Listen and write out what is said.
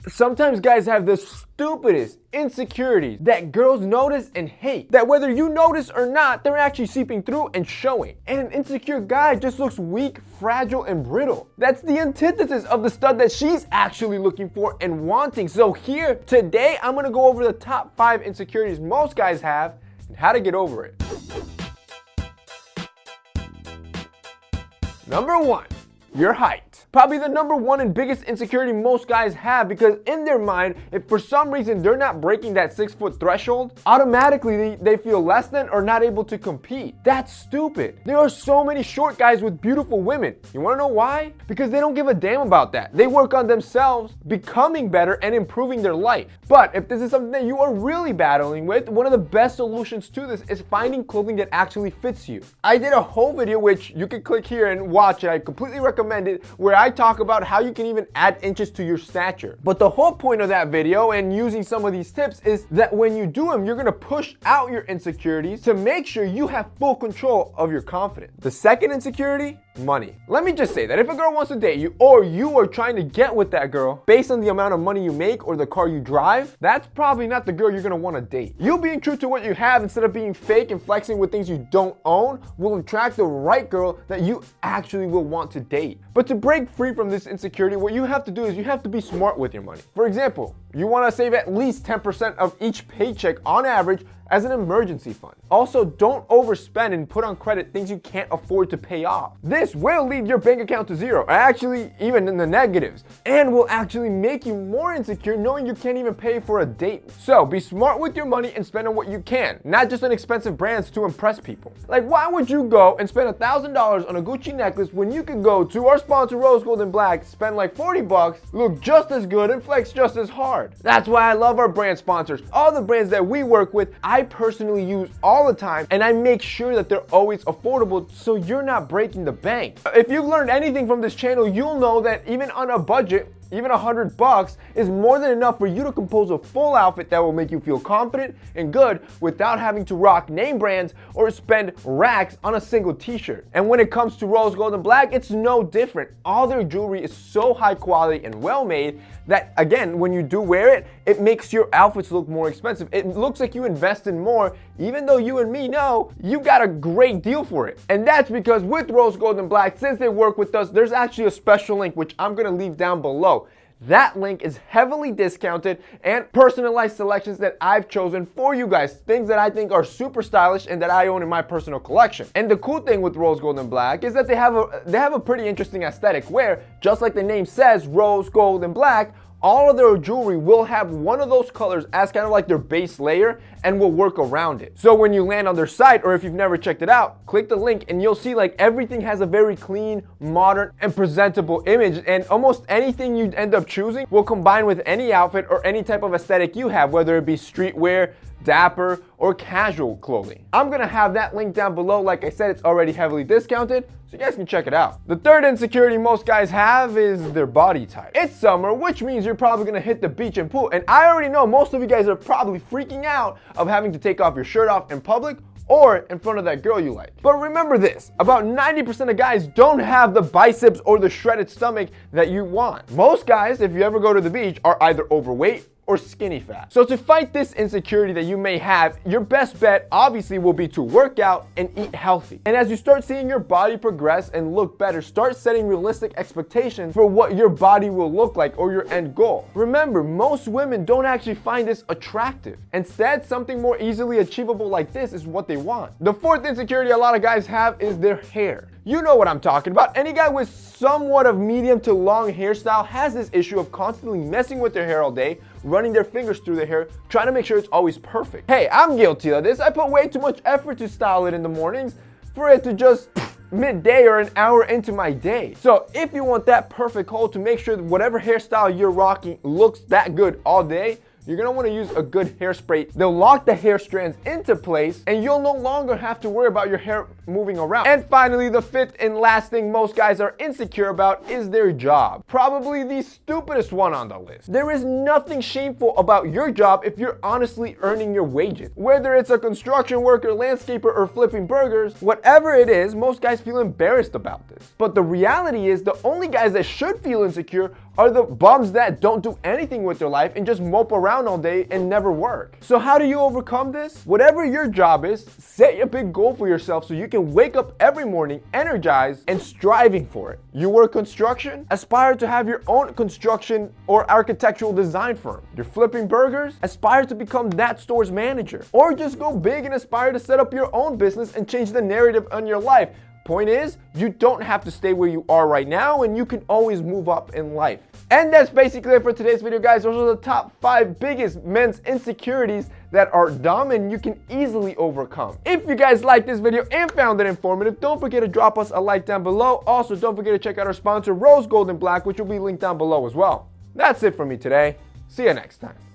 Sometimes guys have the stupidest insecurities that girls notice and hate, that whether you notice or not, they're actually seeping through and showing. And an insecure guy just looks weak, fragile, and brittle. That's the antithesis of the stud that she's actually looking for and wanting. So here, today, I'm gonna go over the top 5 insecurities most guys have and how to get over it. Number 1, your height. Probably the number 1 and biggest insecurity most guys have, because in their mind, if for some reason they're not breaking that 6-foot threshold, automatically they feel less than or not able to compete. That's stupid. There are so many short guys with beautiful women. You wanna know why? Because they don't give a damn about that. They work on themselves, becoming better and improving their life. But if this is something that you are really battling with, one of the best solutions to this is finding clothing that actually fits you. I did a whole video, which you can click here and watch it. I completely recommend it, where I talk about how you can even add inches to your stature. But the whole point of that video and using some of these tips is that when you do them, you're gonna push out your insecurities to make sure you have full control of your confidence. The second insecurity, money. Let me just say that if a girl wants to date you, or you are trying to get with that girl based on the amount of money you make or the car you drive, that's probably not the girl you're gonna want to date. You being true to what you have instead of being fake and flexing with things you don't own will attract the right girl that you actually will want to date. But to break free from this insecurity, what you have to do is you have to be smart with your money. For example, you want to save at least 10% of each paycheck on average as an emergency fund. Also, don't overspend and put on credit things you can't afford to pay off. This will lead your bank account to zero, actually even in the negatives, and will actually make you more insecure knowing you can't even pay for a date. So be smart with your money and spend on what you can, not just on expensive brands to impress people. Like, why would you go and spend $1,000 on a Gucci necklace when you could go to our sponsor Rose Gold & Black, spend like 40 bucks, look just as good and flex just as hard? That's why I love our brand sponsors. All the brands that we work with, I personally use all the time, and I make sure that they're always affordable so you're not breaking the bank. If you've learned anything from this channel, you'll know that even on a budget, even $100 is more than enough for you to compose a full outfit that will make you feel confident and good without having to rock name brands or spend racks on a single t-shirt. And when it comes to Rose Gold & Black, it's no different. All their jewelry is so high quality and well made that, again, when you do wear it, it makes your outfits look more expensive. It looks like you invested more, even though you and me know you got a great deal for it. And that's because with Rose Gold & Black, since they work with us, there's actually a special link which I'm gonna leave down below. That link is heavily discounted and personalized selections that I've chosen for you guys, things that I think are super stylish and that I own in my personal collection. And the cool thing with Rose Gold & Black is that they have a pretty interesting aesthetic where, just like the name says, Rose Gold & Black, all of their jewelry will have one of those colors as kind of like their base layer and will work around it. So when you land on their site, or if you've never checked it out, click the link and you'll see like everything has a very clean, modern, and presentable image, and almost anything you end up choosing will combine with any outfit or any type of aesthetic you have, whether it be streetwear, dapper, or casual clothing. I'm gonna have that link down below. Like I said, it's already heavily discounted, so you guys can check it out. The third insecurity most guys have is their body type. It's summer, which means you're probably gonna hit the beach and pool, and I already know most of you guys are probably freaking out of having to take off your shirt off in public or in front of that girl you like. But remember this, about 90% of guys don't have the biceps or the shredded stomach that you want. Most guys, if you ever go to the beach, are either overweight or skinny fat. So to fight this insecurity that you may have, your best bet obviously will be to work out and eat healthy. And as you start seeing your body progress and look better, start setting realistic expectations for what your body will look like or your end goal. Remember, most women don't actually find this attractive. Instead, something more easily achievable like this is what they want. The fourth insecurity a lot of guys have is their hair. You know what I'm talking about. Any guy with somewhat of medium to long hairstyle has this issue of constantly messing with their hair all day, running their fingers through their hair, trying to make sure it's always perfect. Hey, I'm guilty of this. I put way too much effort to style it in the mornings for it to just midday or an hour into my day. So if you want that perfect hold to make sure that whatever hairstyle you're rocking looks that good all day, you're gonna wanna use a good hairspray. They'll lock the hair strands into place and you'll no longer have to worry about your hair moving around. And finally, the fifth and last thing most guys are insecure about is their job. Probably the stupidest one on the list. There is nothing shameful about your job if you're honestly earning your wages. Whether it's a construction worker, landscaper, or flipping burgers, whatever it is, most guys feel embarrassed about this. But the reality is the only guys that should feel insecure are the bums that don't do anything with their life and just mope around all day and never work. So how do you overcome this? Whatever your job is, set a big goal for yourself so you can wake up every morning energized and striving for it. You work construction? Aspire to have your own construction or architectural design firm. You're flipping burgers? Aspire to become that store's manager. Or just go big and aspire to set up your own business and change the narrative on your life. Point is, you don't have to stay where you are right now, and you can always move up in life. And that's basically it for today's video, guys. Those are the top 5 biggest men's insecurities that are dumb and you can easily overcome. If you guys liked this video and found it informative, don't forget to drop us a like down below. Also, don't forget to check out our sponsor, Rose Gold and Black, which will be linked down below as well. That's it for me today. See you next time.